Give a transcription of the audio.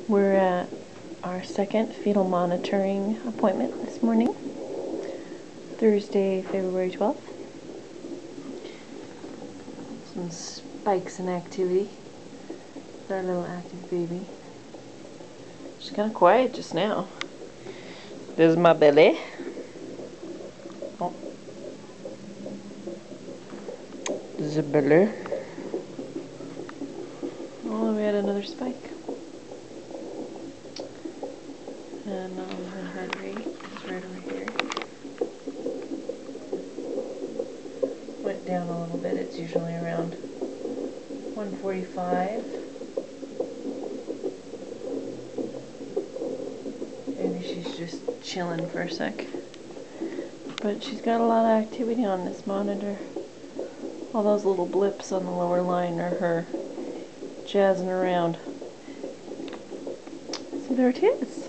We're at our second fetal monitoring appointment this morning, Thursday, February 12th. Some spikes in activity with our little active baby. She's kind of quiet just now. This is my belly. Oh. This is a belly. Oh, we had another spike. And the heart rate is right over here. Went down a little bit. It's usually around 145. Maybe she's just chilling for a sec. But she's got a lot of activity on this monitor. All those little blips on the lower line are her jazzing around. So there it is.